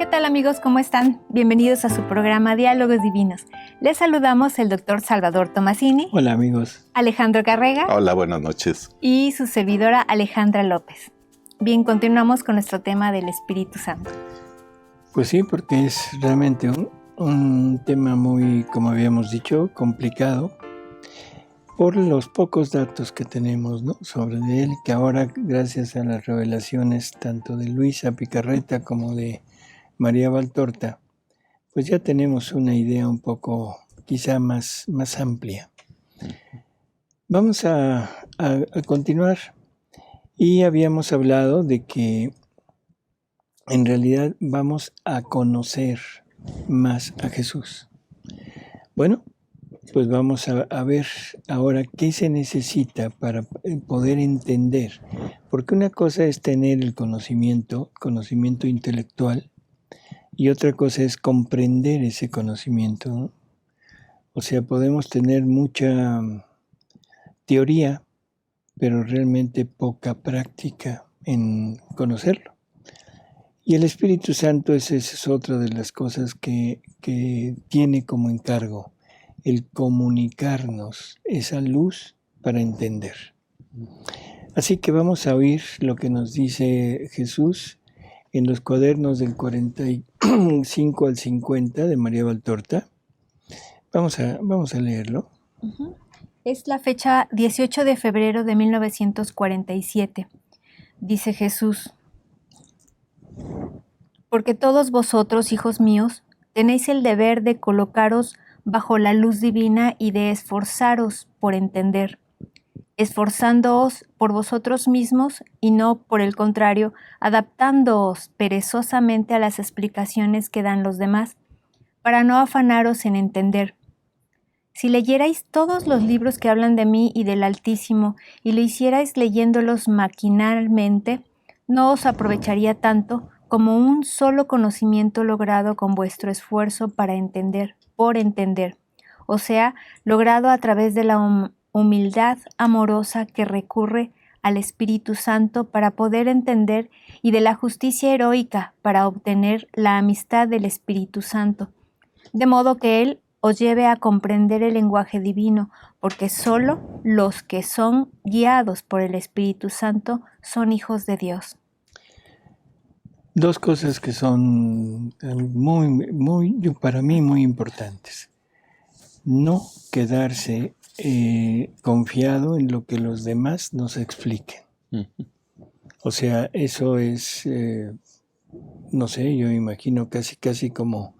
¿qué tal amigos? ¿Cómo están? Bienvenidos a su programa Diálogos Divinos. Les saludamos el doctor Salvador Tomasini. Hola amigos. Alejandro Carrega. Hola, buenas noches. Y su servidora Alejandra López. Bien, continuamos con nuestro tema del Espíritu Santo. Pues sí, porque es realmente un tema muy, como habíamos dicho, complicado por los pocos datos que tenemos, ¿no?, sobre él, que ahora gracias a las revelaciones tanto de Luisa Picarreta como de María Valtorta, pues ya tenemos una idea un poco quizá más amplia. Vamos a continuar, y habíamos hablado de que en realidad vamos a conocer más a Jesús. Bueno, pues vamos a ver ahora qué se necesita para poder entender, porque una cosa es tener el conocimiento intelectual, y otra cosa es comprender ese conocimiento, ¿no? O sea, podemos tener mucha teoría, pero realmente poca práctica en conocerlo. Y el Espíritu Santo esa es otra de las cosas que tiene como encargo, el comunicarnos esa luz para entender. Así que vamos a oír lo que nos dice Jesús en los cuadernos del 45 al 50 de María Valtorta. Vamos a leerlo. Es la fecha 18 de febrero de 1947. Dice Jesús: porque todos vosotros, hijos míos, tenéis el deber de colocaros bajo la luz divina y de esforzaros por entender, esforzándoos por vosotros mismos y no, por el contrario, adaptándoos perezosamente a las explicaciones que dan los demás, para no afanaros en entender. Si leyerais todos los libros que hablan de mí y del Altísimo, y lo hicierais leyéndolos maquinalmente, no os aprovecharía tanto como un solo conocimiento logrado con vuestro esfuerzo para entender, por entender, o sea, logrado a través de la humildad amorosa que recurre al Espíritu Santo para poder entender, y de la justicia heroica para obtener la amistad del Espíritu Santo, de modo que Él os lleve a comprender el lenguaje divino, porque solo los que son guiados por el Espíritu Santo son hijos de Dios. Dos cosas que son para mí muy importantes. No quedarse confiado en lo que los demás nos expliquen. O sea, eso es, no sé, yo imagino casi como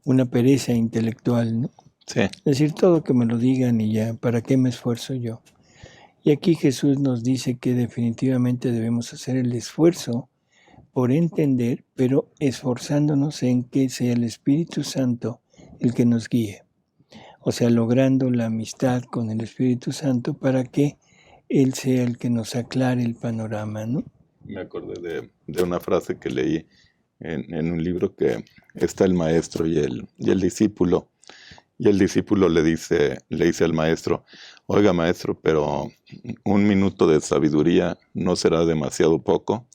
una pereza intelectual, ¿no? Sí. Es decir, todo que me lo digan y ya, ¿para qué me esfuerzo yo? Y aquí Jesús nos dice que definitivamente debemos hacer el esfuerzo por entender, pero esforzándonos en que sea el Espíritu Santo el que nos guíe. O sea, logrando la amistad con el Espíritu Santo para que Él sea el que nos aclare el panorama, ¿no? Me acordé de una frase que leí en un libro, que está el maestro y el discípulo. Y el discípulo le dice al maestro: oiga maestro, pero 1 minuto de sabiduría ¿no será demasiado poco?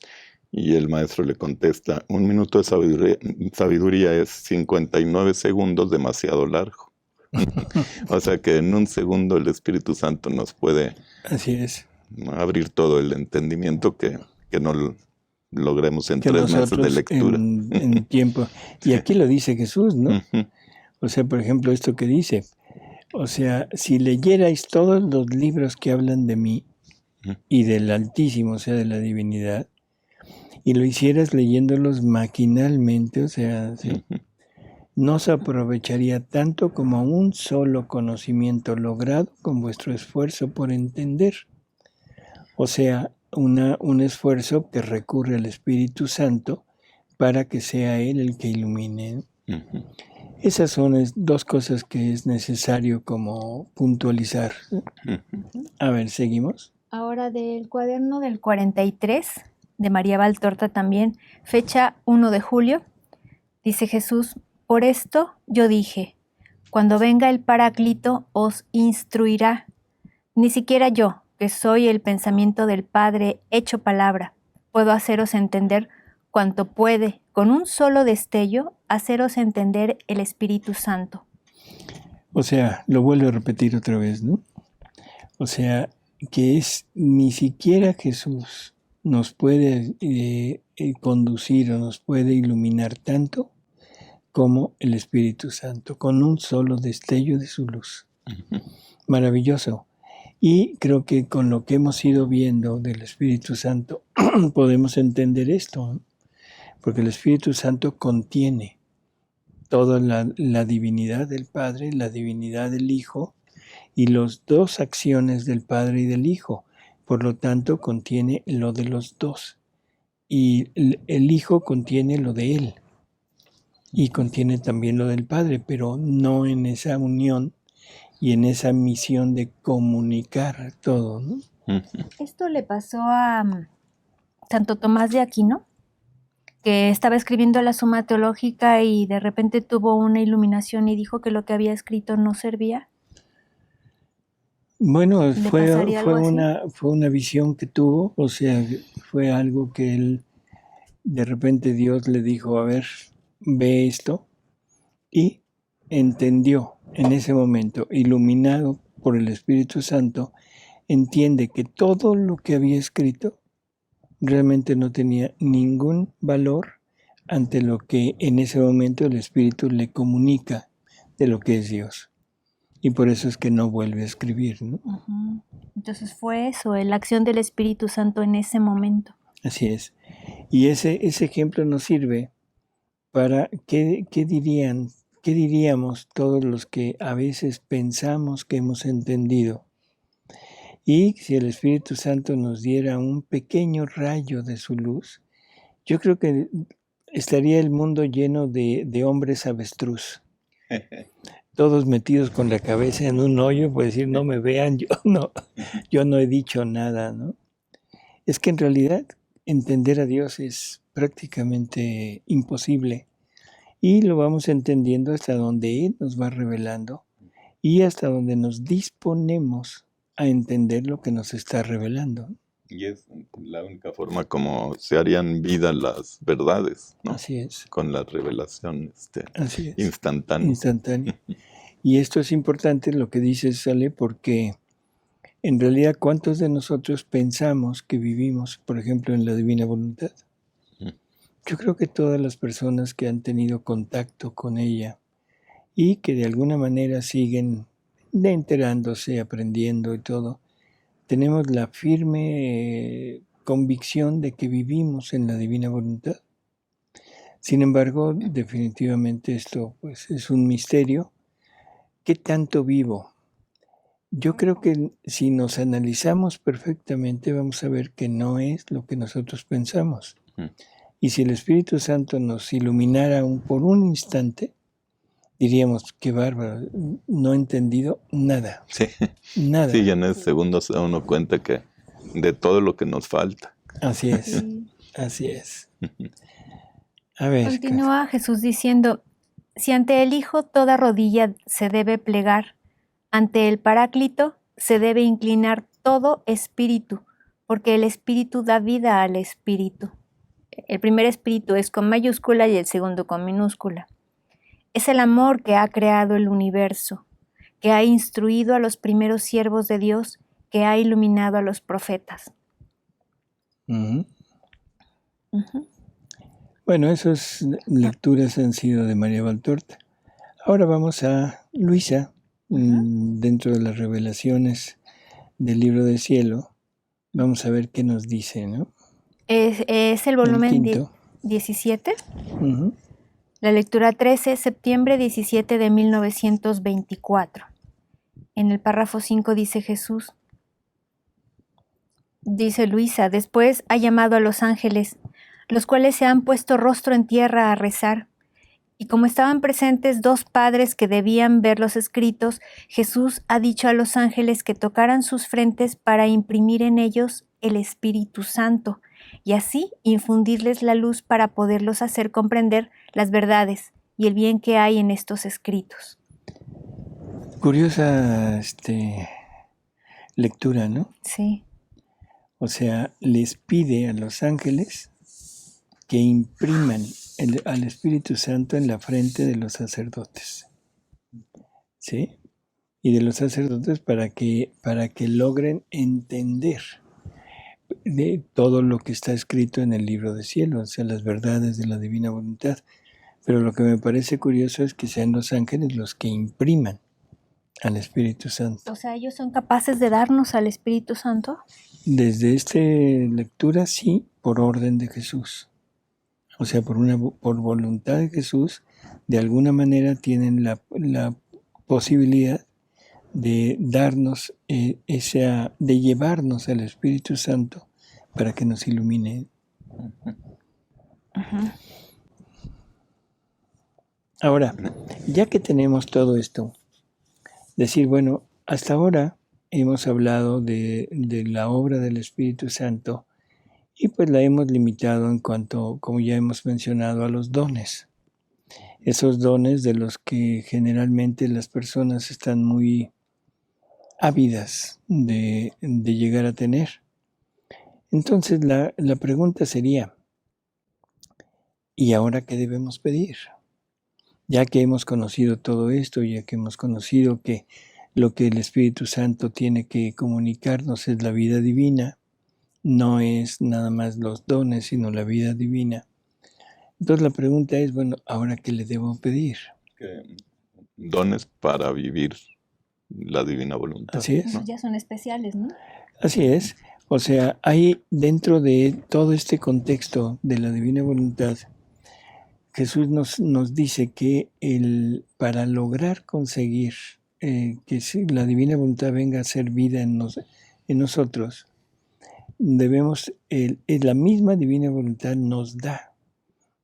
Y el maestro le contesta: 1 minuto de sabiduría es 59 segundos demasiado largo. O sea que en 1 segundo el Espíritu Santo nos puede Así es. abrir todo el entendimiento que no logremos en que 3 meses de lectura. En tiempo. Y aquí lo dice Jesús, ¿no? O sea, por ejemplo, esto que dice, o sea, si leyerais todos los libros que hablan de mí y del Altísimo, o sea, de la divinidad, y lo hicieras leyéndolos maquinalmente, o sea, ¿sí?, no se aprovecharía tanto como un solo conocimiento logrado con vuestro esfuerzo por entender. O sea, un esfuerzo que recurre al Espíritu Santo para que sea Él el que ilumine. Esas son 2 cosas que es necesario como puntualizar. A ver, ¿seguimos? Ahora del cuaderno del 43, de María Valtorta también, fecha 1 de julio, dice Jesús: por esto yo dije, cuando venga el Paráclito os instruirá. Ni siquiera yo, que soy el pensamiento del Padre hecho palabra, puedo haceros entender cuanto puede, con un solo destello, haceros entender el Espíritu Santo. O sea, lo vuelvo a repetir otra vez, ¿no? O sea, que ni siquiera Jesús nos puede conducir o nos puede iluminar tanto como el Espíritu Santo, con un solo destello de su luz. Maravilloso. Y creo que con lo que hemos ido viendo del Espíritu Santo podemos entender esto, ¿no? Porque el Espíritu Santo contiene toda la divinidad del Padre, la divinidad del Hijo y las dos acciones del Padre y del Hijo. Por lo tanto, contiene lo de los dos. Y el Hijo contiene lo de Él. Y contiene también lo del Padre, pero no en esa unión y en esa misión de comunicar todo, ¿no? Esto le pasó a Santo Tomás de Aquino, que estaba escribiendo la Suma Teológica y de repente tuvo una iluminación y dijo que lo que había escrito no servía. Bueno, ¿Le fue pasaría algo así? una visión que tuvo, o sea, fue algo que él, de repente Dios le dijo, a ver, ve esto, y entendió en ese momento, iluminado por el Espíritu Santo, entiende que todo lo que había escrito realmente no tenía ningún valor ante lo que en ese momento el Espíritu le comunica de lo que es Dios. Y por eso es que no vuelve a escribir, ¿no? Uh-huh. Entonces fue eso, la acción del Espíritu Santo en ese momento. Así es. Y ese ejemplo nos sirve para qué diríamos todos los que a veces pensamos que hemos entendido. Y si el Espíritu Santo nos diera un pequeño rayo de su luz, yo creo que estaría el mundo lleno de hombres avestruz. Todos metidos con la cabeza en un hoyo, pues decir, no me vean, yo no he dicho nada, ¿no? Es que en realidad entender a Dios es prácticamente imposible y lo vamos entendiendo hasta donde Él nos va revelando y hasta donde nos disponemos a entender lo que nos está revelando. Y es la única forma como se harían vida las verdades, ¿no? Así es. Con la revelación Así es. instantánea. Y esto es importante lo que dices, Ale, porque en realidad, ¿cuántos de nosotros pensamos que vivimos, por ejemplo, en la divina voluntad? Yo creo que todas las personas que han tenido contacto con ella y que de alguna manera siguen enterándose, aprendiendo y todo, tenemos la firme convicción de que vivimos en la divina voluntad. Sin embargo, definitivamente esto pues, es un misterio. ¿Qué tanto vivo? Yo creo que si nos analizamos perfectamente vamos a ver que no es lo que nosotros pensamos. Y si el Espíritu Santo nos iluminara por un instante, diríamos, qué bárbaro, no he entendido nada. Sí. Nada. Sí, y en ese segundo se da uno cuenta que de todo lo que nos falta. Así es, así es. A ver. Continúa Jesús diciendo, si ante el Hijo toda rodilla se debe plegar, ante el Paráclito se debe inclinar todo espíritu, porque el espíritu da vida al espíritu. El primer espíritu es con mayúscula y el segundo con minúscula. Es el amor que ha creado el universo, que ha instruido a los primeros siervos de Dios, que ha iluminado a los profetas. Bueno, esas lecturas han sido de María Valtorta. Ahora vamos a Luisa, dentro de las revelaciones del Libro del Cielo. Vamos a ver qué nos dice, ¿no? Es el volumen 17. La lectura 13, septiembre 17 de 1924. En el párrafo 5 dice Jesús. Dice Luisa, después ha llamado a los ángeles, los cuales se han puesto rostro en tierra a rezar. Y como estaban presentes dos padres que debían ver los escritos, Jesús ha dicho a los ángeles que tocaran sus frentes para imprimir en ellos el Espíritu Santo y así infundirles la luz para poderlos hacer comprender las verdades y el bien que hay en estos escritos. Curiosa lectura, ¿no? Sí. O sea, les pide a los ángeles que impriman al Espíritu Santo en la frente de los sacerdotes. ¿Sí? Y de los sacerdotes para que logren entender de todo lo que está escrito en el libro del cielo, o sea, las verdades de la divina voluntad. Pero lo que me parece curioso es que sean los ángeles los que impriman al Espíritu Santo. O sea, ellos son capaces de darnos al Espíritu Santo. Desde esta lectura, sí, por orden de Jesús. O sea, por voluntad de Jesús, de alguna manera tienen la posibilidad de darnos de llevarnos al Espíritu Santo para que nos ilumine. Ujú. Ahora, ya que tenemos todo esto, decir, bueno, hasta ahora hemos hablado de la obra del Espíritu Santo y pues la hemos limitado en cuanto, como ya hemos mencionado, a los dones. Esos dones de los que generalmente las personas están muy ávidas de llegar a tener. Entonces la pregunta sería, ¿y ahora qué debemos pedir? Ya que hemos conocido todo esto, ya que hemos conocido que lo que el Espíritu Santo tiene que comunicarnos es la vida divina, no es nada más los dones, sino la vida divina. Entonces la pregunta es, bueno, ¿ahora qué le debo pedir? Dones para vivir la divina voluntad. Así es. Esos ya son especiales, ¿no? Así es. O sea, hay dentro de todo este contexto de la divina voluntad, Jesús nos dice que para lograr conseguir que la divina voluntad venga a ser vida en nosotros, debemos, la misma divina voluntad nos da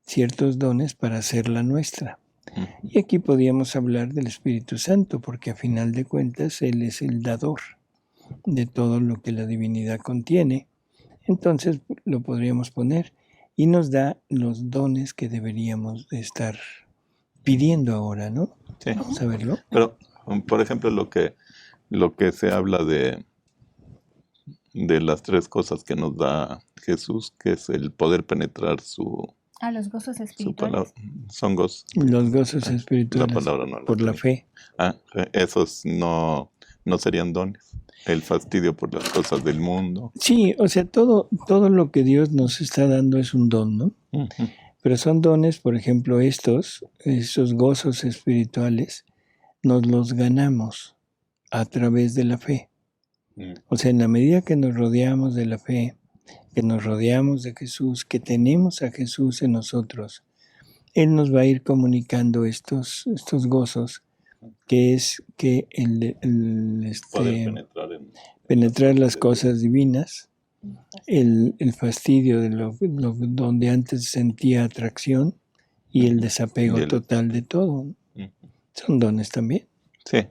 ciertos dones para hacerla nuestra. Y aquí podríamos hablar del Espíritu Santo, porque a final de cuentas Él es el dador de todo lo que la divinidad contiene. Entonces lo podríamos poner y nos da los dones que deberíamos de estar pidiendo ahora, ¿no? Sí. Vamos a verlo. Pero, por ejemplo, lo que se habla de las tres cosas que nos da Jesús, que es el poder penetrar Los gozos su espirituales. palabra. Son gozos. Los gozos espirituales La palabra no la por la tenía. fe. Esos no serían dones. El fastidio por las cosas del mundo. Sí, o sea, todo lo que Dios nos está dando es un don, ¿no? Ujú. Pero son dones, por ejemplo, esos gozos espirituales, nos los ganamos a través de la fe. O sea, en la medida que nos rodeamos de la fe, que nos rodeamos de Jesús, que tenemos a Jesús en nosotros, Él nos va a ir comunicando estos gozos, que es que Poder penetrar las cosas divinas, el fastidio de donde antes sentía atracción y el desapego total de todo. Son dones también. Sí.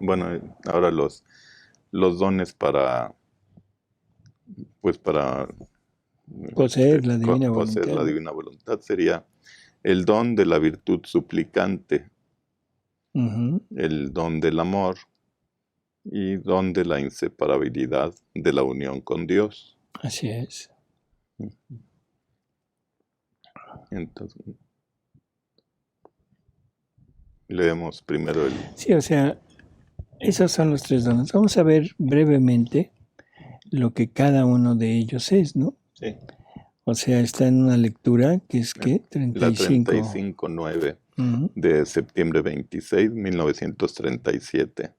Bueno, ahora los dones para Poseer la divina poseer voluntad. la divina voluntad sería el don de la virtud suplicante, Ujú. el don del amor y don de la inseparabilidad de la unión con Dios. Así es. Entonces, leemos primero Sí, o sea, esos son los tres dones. Vamos a ver brevemente lo que cada uno de ellos es, ¿no? Sí. O sea, está en una lectura que es ¿qué? La 35. 35.9 Ujú. de septiembre 26, 1937.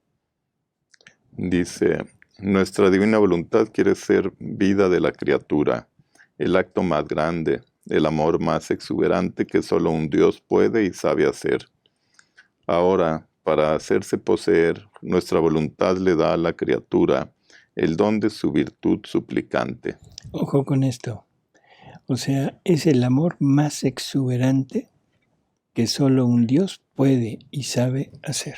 Dice, nuestra divina voluntad quiere ser vida de la criatura, el acto más grande, el amor más exuberante que solo un Dios puede y sabe hacer. Ahora, para hacerse poseer, nuestra voluntad le da a la criatura el don de su virtud suplicante. Ojo con esto. O sea, es el amor más exuberante que solo un Dios puede y sabe hacer.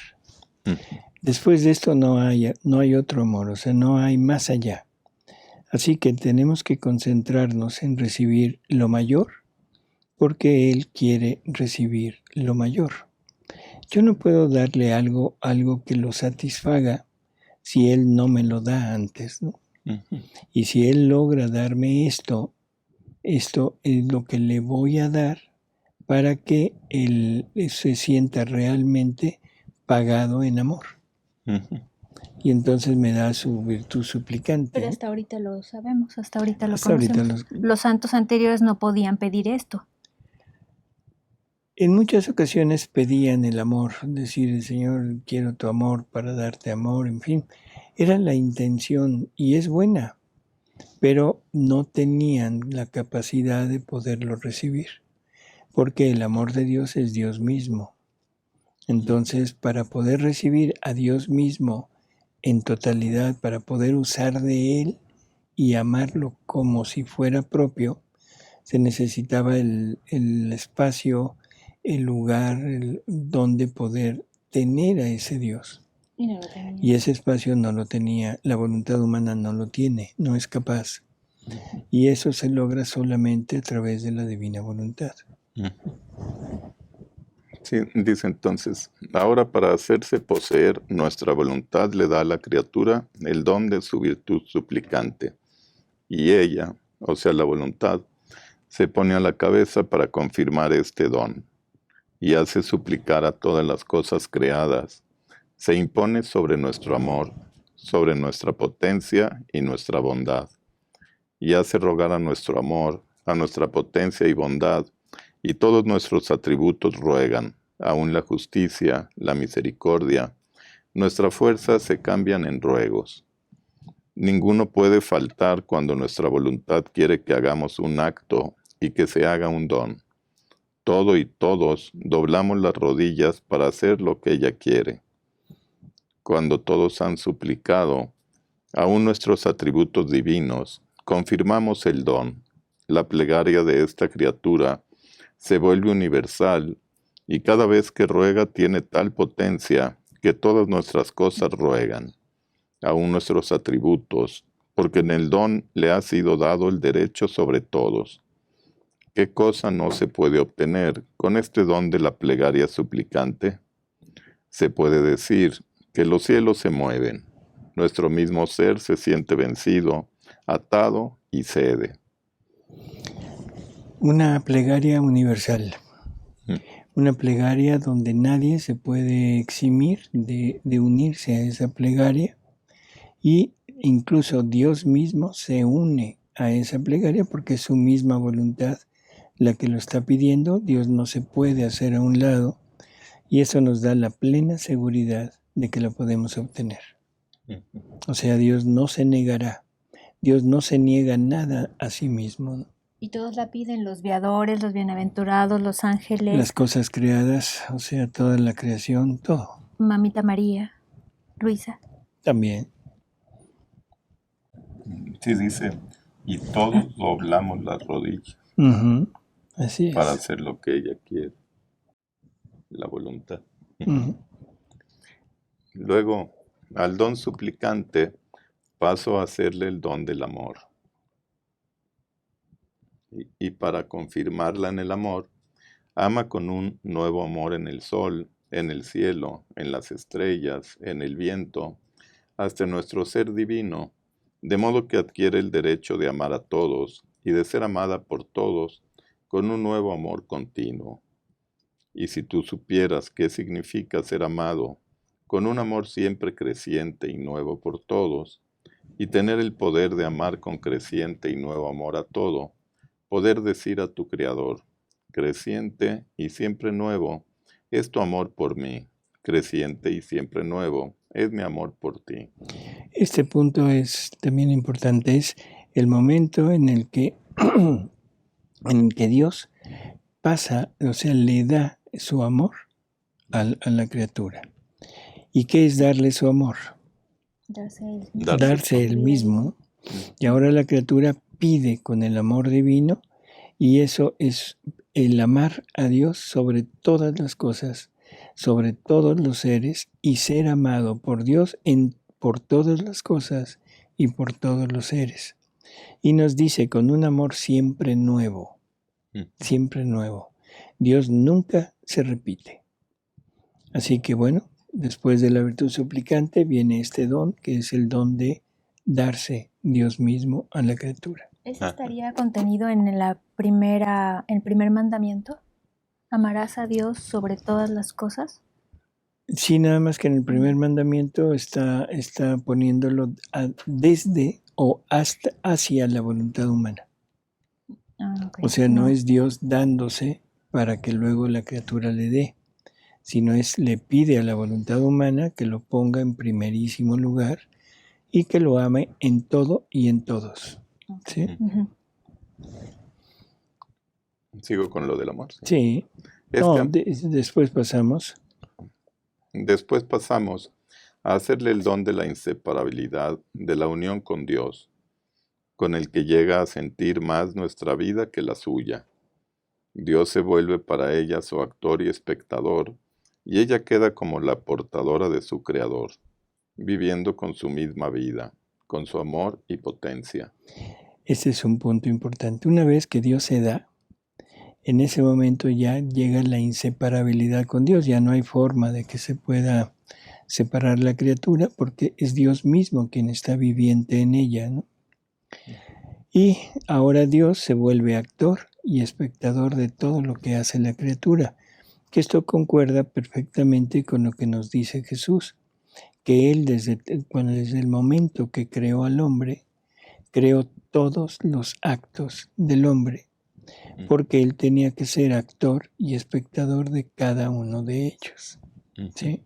Después de esto no hay otro amor, o sea, no hay más allá. Así que tenemos que concentrarnos en recibir lo mayor, porque Él quiere recibir lo mayor. Yo no puedo darle algo que lo satisfaga si Él no me lo da antes, ¿no? Y si Él logra darme esto, esto es lo que le voy a dar para que él se sienta realmente pagado en amor. Ujú. Y entonces me da su virtud suplicante. Pero hasta ahorita lo sabemos, hasta ahorita lo Hasta ahorita conocemos. Los santos anteriores no podían pedir esto. En muchas ocasiones pedían el amor, decir, Señor, quiero tu amor para darte amor, en fin. Era la intención y es buena, pero no tenían la capacidad de poderlo recibir, porque el amor de Dios es Dios mismo. Entonces, para poder recibir a Dios mismo en totalidad, para poder usar de Él y amarlo como si fuera propio, se necesitaba el espacio, el lugar donde poder tener a ese Dios. Y no lo tenía. Y ese espacio no lo tenía, la voluntad humana no lo tiene, no es capaz. Y eso se logra solamente a través de la divina voluntad. Sí, dice entonces, ahora para hacerse poseer, nuestra voluntad le da a la criatura el don de su virtud suplicante. Y ella, o sea, la voluntad, se pone a la cabeza para confirmar este don, y hace suplicar a todas las cosas creadas. Se impone sobre nuestro amor, sobre nuestra potencia y nuestra bondad, y hace rogar a nuestro amor, a nuestra potencia y bondad, y todos nuestros atributos ruegan, aun la justicia, la misericordia. Nuestras fuerzas se cambian en ruegos. Ninguno puede faltar cuando nuestra voluntad quiere que hagamos un acto y que se haga un don. Todo y todos doblamos las rodillas para hacer lo que ella quiere. Cuando todos han suplicado, aun nuestros atributos divinos, confirmamos el don. La plegaria de esta criatura se vuelve universal y cada vez que ruega tiene tal potencia que todas nuestras cosas ruegan, aun nuestros atributos, porque en el don le ha sido dado el derecho sobre todos. ¿Qué cosa no se puede obtener con este don de la plegaria suplicante? Se puede decir que los cielos se mueven, nuestro mismo ser se siente vencido, atado y cede. Una plegaria universal. Mm. Una plegaria donde nadie se puede eximir de unirse a esa plegaria, y incluso Dios mismo se une a esa plegaria porque es su misma voluntad la que lo está pidiendo. Dios no se puede hacer a un lado, y eso nos da la plena seguridad de que lo podemos obtener. O sea, Dios no se negará, Dios no se niega nada a sí mismo, ¿no? Y todos la piden, los viadores, los bienaventurados, los ángeles, Las cosas creadas, o sea, toda la creación, todo. Mamita María, Luisa. También. Sí, dice, y todos doblamos las rodillas Ujú. Así es. para hacer lo que ella quiere, la voluntad. Ujú. Luego, al don suplicante, paso a hacerle el don del amor. Y para confirmarla en el amor, ama con un nuevo amor en el sol, en el cielo, en las estrellas, en el viento, hasta nuestro ser divino, de modo que adquiere el derecho de amar a todos y de ser amada por todos con un nuevo amor continuo. Y si tú supieras qué significa ser amado, con un amor siempre creciente y nuevo por todos, y tener el poder de amar con creciente y nuevo amor a todo, poder decir a tu Creador, creciente y siempre nuevo, es tu amor por mí, creciente y siempre nuevo, es mi amor por ti. Este punto es también importante, es el momento en el que Dios pasa, o sea, le da su amor a la criatura. ¿Y qué es darle su amor? Darse él mismo. Y ahora la criatura pide con el amor divino, y eso es el amar a Dios sobre todas las cosas, sobre todos los seres, y ser amado por Dios por todas las cosas y por todos los seres. Y nos dice con un amor siempre nuevo, siempre nuevo. Dios nunca se repite. Así que bueno, después de la virtud suplicante viene este don, que es el don de darse Dios mismo a la criatura. ¿Eso estaría contenido en el primer mandamiento? ¿Amarás a Dios sobre todas las cosas? Sí, nada más que en el primer mandamiento está poniéndolo desde o hasta hacia la voluntad humana. Okay. O sea, no es Dios dándose para que luego la criatura le dé, sino le pide a la voluntad humana que lo ponga en primerísimo lugar y que lo ame en todo y en todos. ¿Sí? Uh-huh. Sigo con lo del amor. Sí. Después pasamos. Después pasamos a hacerle el don de la inseparabilidad, de la unión con Dios, con el que llega a sentir más nuestra vida que la suya. Dios se vuelve para ella su actor y espectador, y ella queda como la portadora de su Creador, viviendo con su misma vida, con su amor y potencia. Ese es un punto importante. Una vez que Dios se da, en ese momento ya llega la inseparabilidad con Dios, ya no hay forma de que se pueda separar la criatura porque es Dios mismo quien está viviente en ella, ¿no? Y ahora Dios se vuelve actor y espectador de todo lo que hace la criatura, que esto concuerda perfectamente con lo que nos dice Jesús, que Él desde el momento que creó al hombre, creó todos los actos del hombre, porque Él tenía que ser actor y espectador de cada uno de ellos. ¿Sí?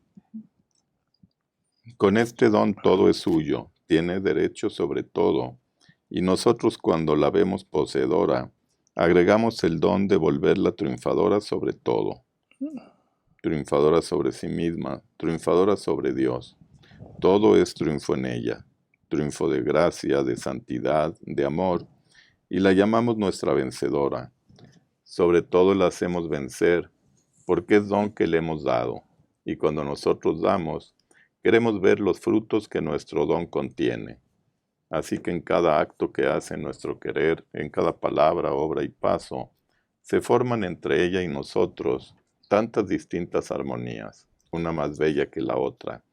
Con este don todo es suyo, tiene derecho sobre todo, y nosotros cuando la vemos poseedora, agregamos el don de volverla triunfadora sobre todo, triunfadora sobre sí misma, triunfadora sobre Dios. Todo es triunfo en ella, triunfo de gracia, de santidad, de amor, y la llamamos nuestra vencedora. Sobre todo la hacemos vencer, porque es don que le hemos dado, y cuando nosotros damos, queremos ver los frutos que nuestro don contiene. Así que en cada acto que hace nuestro querer, en cada palabra, obra y paso, se forman entre ella y nosotros tantas distintas armonías, una más bella que la otra.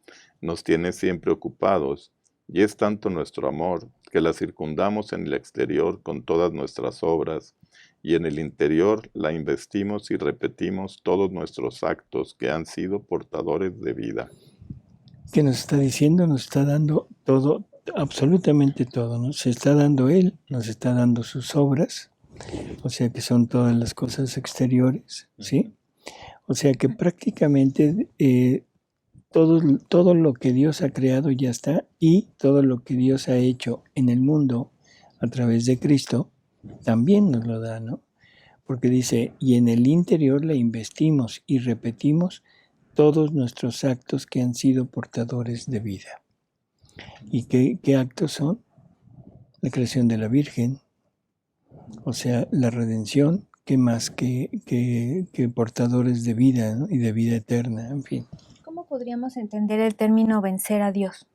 Nos tiene siempre ocupados, y es tanto nuestro amor que la circundamos en el exterior con todas nuestras obras, y en el interior la investimos y repetimos todos nuestros actos que han sido portadores de vida. ¿Qué nos está diciendo? Nos está dando todo, absolutamente todo, ¿no? Se está dando Él, nos está dando sus obras, o sea que son todas las cosas exteriores, ¿sí? O sea que prácticamente todo lo que Dios ha creado ya está, y todo lo que Dios ha hecho en el mundo a través de Cristo también nos lo da, ¿no? Porque dice, y en el interior le investimos y repetimos todos nuestros actos que han sido portadores de vida. ¿Y qué actos son? La creación de la Virgen, o sea, la redención, ¿qué más que portadores de vida, ¿no? Y de vida eterna, en fin. ¿Cómo podríamos entender el término vencer a Dios?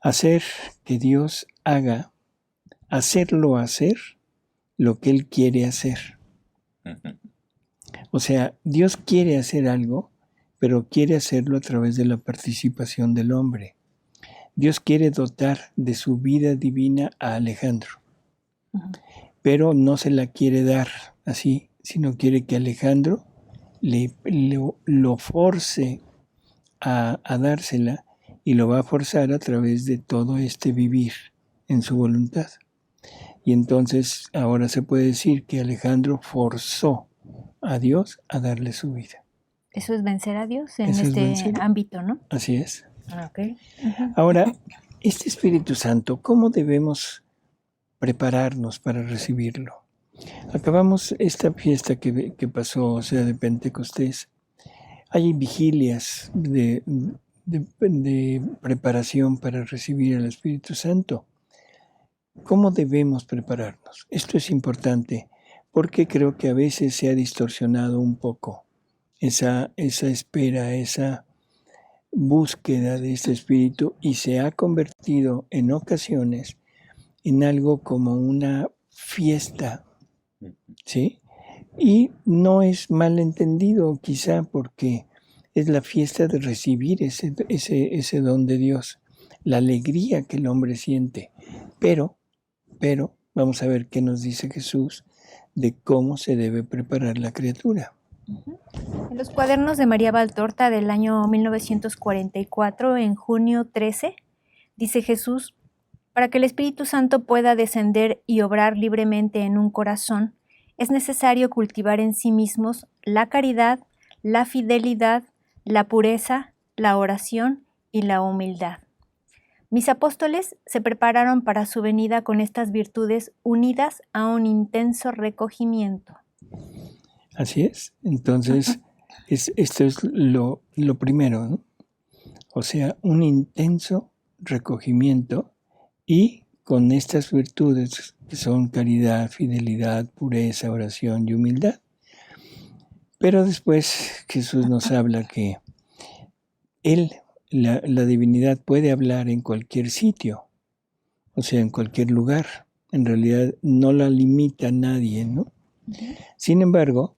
Hacer que Dios haga, hacerlo hacer lo que Él quiere hacer. O sea, Dios quiere hacer algo, pero quiere hacerlo a través de la participación del hombre. Dios quiere dotar de su vida divina a Alejandro, pero no se la quiere dar así, sino quiere que Alejandro lo force a dársela, y lo va a forzar a través de todo este vivir en su voluntad. Y entonces ahora se puede decir que Alejandro forzó a Dios a darle su vida. Eso es vencer a Dios en este ámbito, ¿no? Así es. Okay. Ahora, este Espíritu Santo, ¿cómo debemos prepararnos para recibirlo? Acabamos esta fiesta que pasó, o sea, de Pentecostés. Hay vigilias de preparación para recibir el Espíritu Santo. ¿Cómo debemos prepararnos? Esto es importante porque creo que a veces se ha distorsionado un poco esa espera, esa búsqueda de este Espíritu, y se ha convertido en ocasiones en algo como una fiesta, ¿sí? Y no es mal entendido quizá, porque es la fiesta de recibir ese don de Dios, la alegría que el hombre siente, pero pero vamos a ver qué nos dice Jesús de cómo se debe preparar la criatura. En los cuadernos de María Valtorta del año 1944, en junio 13, dice Jesús: para que el Espíritu Santo pueda descender y obrar libremente en un corazón, es necesario cultivar en sí mismos la caridad, la fidelidad, la pureza, la oración y la humildad. Mis apóstoles se prepararon para su venida con estas virtudes unidas a un intenso recogimiento. Así es. Entonces, esto es lo primero, ¿no? O sea, un intenso recogimiento y con estas virtudes que son caridad, fidelidad, pureza, oración y humildad. Pero después Jesús nos habla que Él, la divinidad, puede hablar en cualquier sitio, o sea, en cualquier lugar. En realidad no la limita a nadie, ¿no? Sin embargo,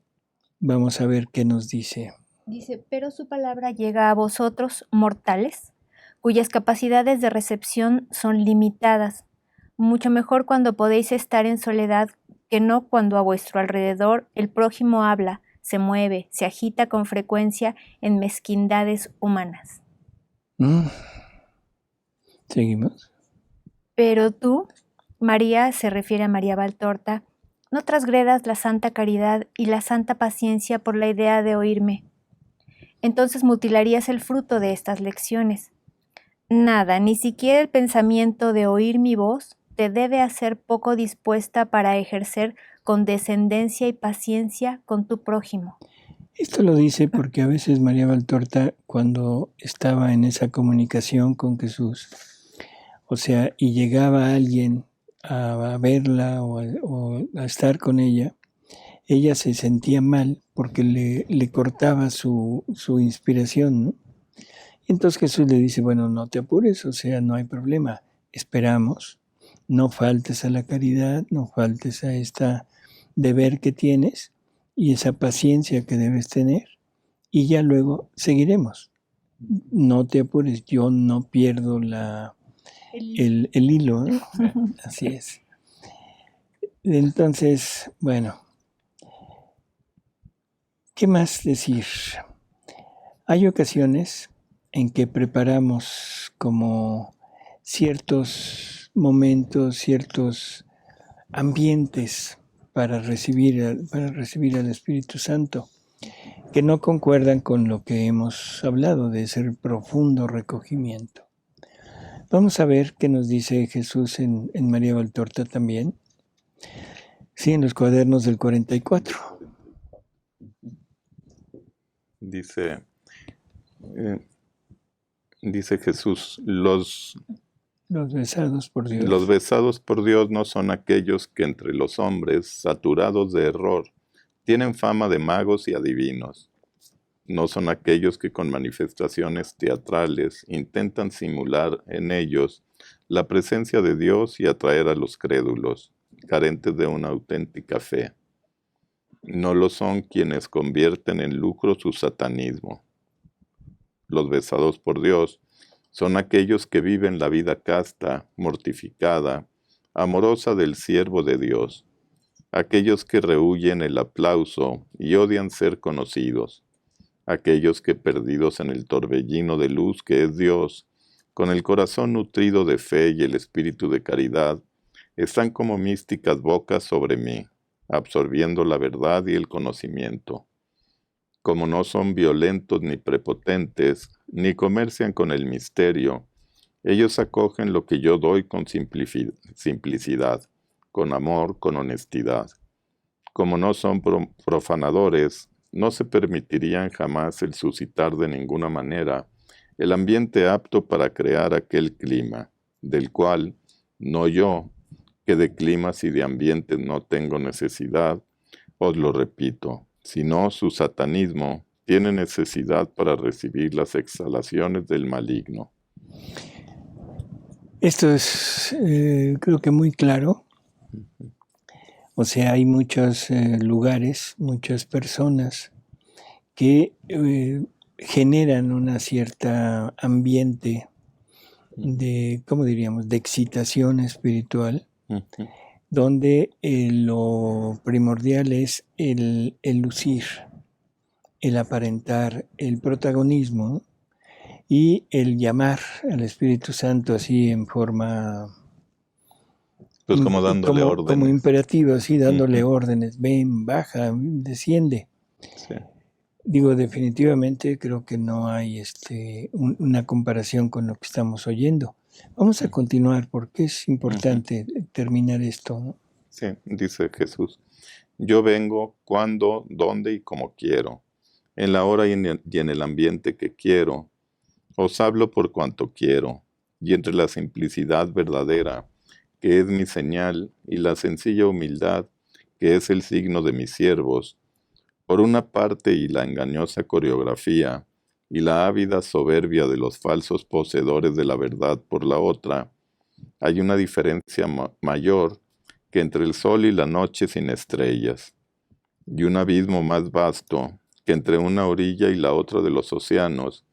vamos a ver qué nos dice. Dice: pero su palabra llega a vosotros, mortales, cuyas capacidades de recepción son limitadas. Mucho mejor cuando podéis estar en soledad que no cuando a vuestro alrededor el prójimo habla, se mueve, se agita con frecuencia en mezquindades humanas. ¿Seguimos? Pero tú, María, se refiere a María Valtorta, no transgredas la santa caridad y la santa paciencia por la idea de oírme. Entonces mutilarías el fruto de estas lecciones. Nada, ni siquiera el pensamiento de oír mi voz, te debe hacer poco dispuesta para ejercer condescendencia y paciencia con tu prójimo. Esto lo dice porque a veces María Valtorta, cuando estaba en esa comunicación con Jesús, o sea, y llegaba alguien a verla o a estar con ella se sentía mal porque le cortaba su inspiración, ¿no? Entonces Jesús le dice, bueno, no te apures, o sea, no hay problema, esperamos, no faltes a la caridad, no faltes a esta deber que tienes y esa paciencia que debes tener, y ya luego seguiremos. No te apures, yo no pierdo el hilo, ¿no? Así es. Entonces, bueno, ¿qué más decir? Hay ocasiones en que preparamos como ciertos momentos, ciertos ambientes para recibir al Espíritu Santo, que no concuerdan con lo que hemos hablado de ese profundo recogimiento. Vamos a ver qué nos dice Jesús en María Valtorta también. Sí, en los cuadernos del 44. Dice Jesús, los besados por Dios. Los besados por Dios no son aquellos que entre los hombres, saturados de error, tienen fama de magos y adivinos. No son aquellos que con manifestaciones teatrales intentan simular en ellos la presencia de Dios y atraer a los crédulos, carentes de una auténtica fe. No lo son quienes convierten en lucro su satanismo. Los besados por Dios son aquellos que viven la vida casta, mortificada, amorosa del siervo de Dios, aquellos que rehuyen el aplauso y odian ser conocidos, aquellos que perdidos en el torbellino de luz que es Dios, con el corazón nutrido de fe y el espíritu de caridad, están como místicas bocas sobre mí, absorbiendo la verdad y el conocimiento. Como no son violentos ni prepotentes, ni comercian con el misterio, ellos acogen lo que yo doy con simplicidad, con amor, con honestidad. Como no son profanadores, no se permitirían jamás el suscitar de ninguna manera el ambiente apto para crear aquel clima, del cual, no yo, que de climas y de ambientes no tengo necesidad, os lo repito, sino su satanismo tiene necesidad para recibir las exhalaciones del maligno. Esto es, creo que muy claro. O sea, hay muchos lugares, muchas personas que generan una cierta ambiente de, ¿cómo diríamos?, de excitación espiritual, Ujú. donde lo primordial es el lucir, el aparentar, el protagonismo y el llamar al Espíritu Santo así en forma Pues como dándole como órdenes. imperativo, así dándole Ujú. órdenes, ven, baja, desciende. Sí. Digo, definitivamente creo que no hay una comparación con lo que estamos oyendo. Vamos a Ujú. continuar porque es Ujú. importante terminar esto, ¿no? Sí, dice Jesús. Yo vengo cuando, dónde y como quiero, en la hora y en el ambiente que quiero. Os hablo por cuanto quiero, y entre la simplicidad verdadera, que es mi señal, y la sencilla humildad, que es el signo de mis siervos, por una parte y la engañosa coreografía, y la ávida soberbia de los falsos poseedores de la verdad por la otra, hay una diferencia mayor que entre el sol y la noche sin estrellas, y un abismo más vasto que entre una orilla y la otra de los océanos,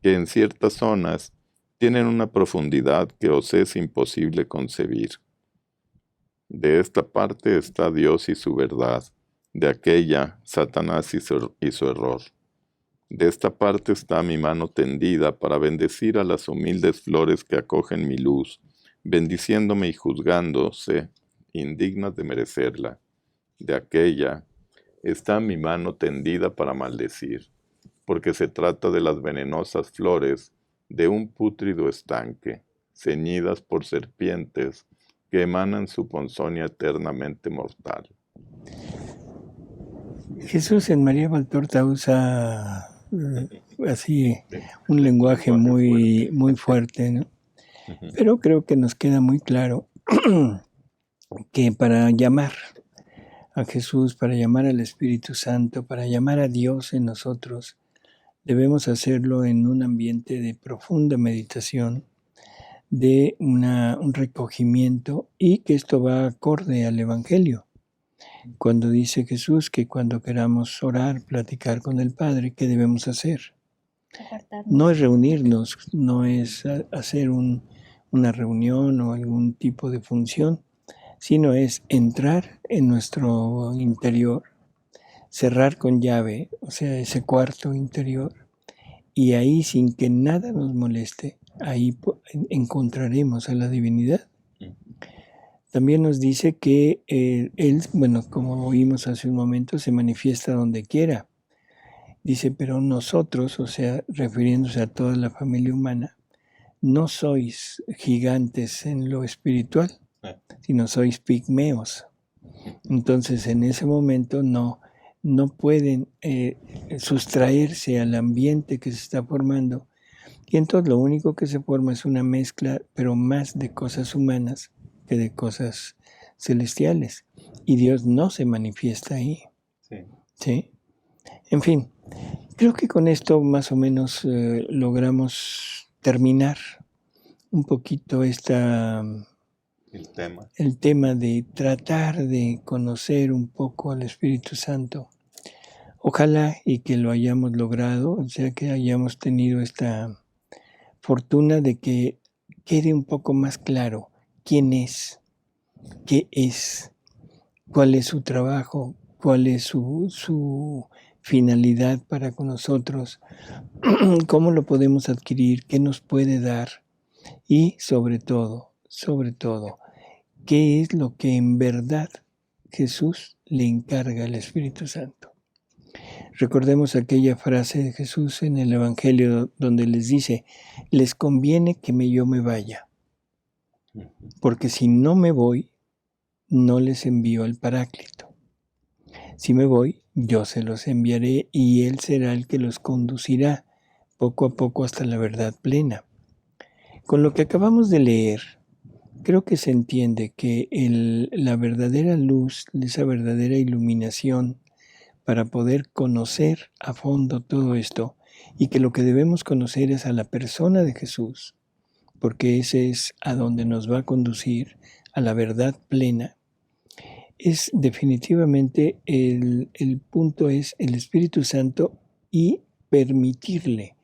que en ciertas zonas tienen una profundidad que os es imposible concebir. De esta parte está Dios y su verdad, de aquella Satanás y su error. De esta parte está mi mano tendida para bendecir a las humildes flores que acogen mi luz, bendiciéndome y juzgándose, indignas de merecerla. De aquella está mi mano tendida para maldecir, porque se trata de las venenosas flores de un pútrido estanque, ceñidas por serpientes que emanan su ponzoña eternamente mortal. Jesús en María Valtorta usa así un lenguaje muy, muy fuerte, ¿no? Pero creo que nos queda muy claro que para llamar a Jesús, para llamar al Espíritu Santo, para llamar a Dios en nosotros, debemos hacerlo en un ambiente de profunda meditación, de un recogimiento y que esto va acorde al Evangelio. Cuando dice Jesús que cuando queramos orar, platicar con el Padre, ¿qué debemos hacer? No es reunirnos, no es hacer una reunión o algún tipo de función, sino es entrar en nuestro interior, cerrar con llave, o sea, ese cuarto interior, y ahí sin que nada nos moleste, ahí encontraremos a la divinidad. También nos dice que Él, bueno, como oímos hace un momento, se manifiesta donde quiera. Dice, pero nosotros, o sea, refiriéndose a toda la familia humana, no sois gigantes en lo espiritual, sino sois pigmeos. Entonces, en ese momento no pueden sustraerse al ambiente que se está formando. Y entonces lo único que se forma es una mezcla, pero más de cosas humanas que de cosas celestiales. Y Dios no se manifiesta ahí. Sí. ¿Sí? En fin, creo que con esto más o menos logramos terminar un poquito el tema de tratar de conocer un poco al Espíritu Santo. Ojalá y que lo hayamos logrado, o sea, que hayamos tenido esta fortuna de que quede un poco más claro quién es, qué es, cuál es su trabajo, cuál es su finalidad para con nosotros, cómo lo podemos adquirir, qué nos puede dar y sobre todo, qué es lo que en verdad Jesús le encarga al Espíritu Santo. Recordemos aquella frase de Jesús en el Evangelio donde les dice, les conviene que yo me vaya, porque si no me voy, no les envío al Paráclito. Si me voy, yo se los enviaré y Él será el que los conducirá poco a poco hasta la verdad plena. Con lo que acabamos de leer, creo que se entiende que la verdadera luz, esa verdadera iluminación para poder conocer a fondo todo esto y que lo que debemos conocer es a la persona de Jesús, porque ese es a donde nos va a conducir a la verdad plena, es definitivamente el punto es el Espíritu Santo y permitirle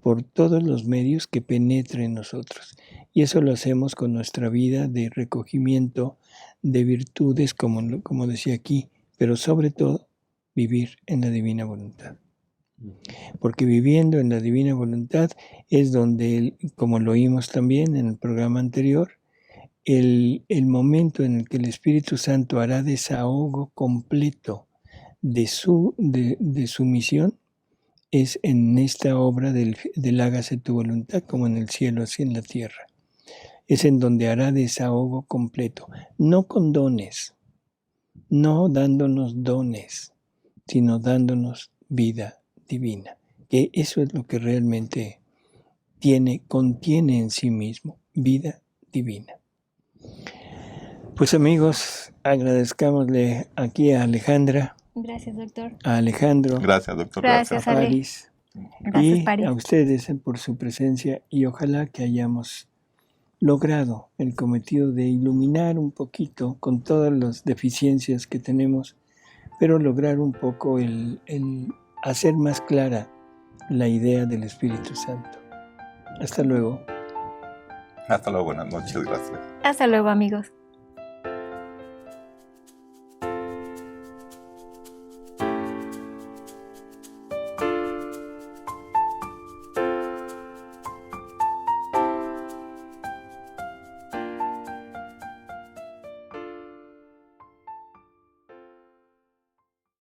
por todos los medios que penetre en nosotros. Y eso lo hacemos con nuestra vida de recogimiento de virtudes, como decía aquí, pero sobre todo vivir en la divina voluntad. Porque viviendo en la divina voluntad es donde, como lo oímos también en el programa anterior, el momento en el que el Espíritu Santo hará desahogo completo de su misión es en esta obra del hágase tu voluntad, como en el cielo, así en la tierra. Es en donde hará desahogo completo, no con dones, no dándonos dones, sino dándonos vida divina, que eso es lo que realmente contiene en sí mismo, vida divina. Pues amigos, agradezcámosle aquí a Alejandra. Gracias, doctor. A Alejandro. Gracias, doctor. Gracias, a Ale. Paris. Gracias, Y Paris. a ustedes por su presencia, y ojalá que hayamos logrado el cometido de iluminar un poquito con todas las deficiencias que tenemos, pero lograr un poco el hacer más clara la idea del Espíritu Santo. Hasta luego. Hasta luego, buenas noches, gracias. Hasta luego, amigos.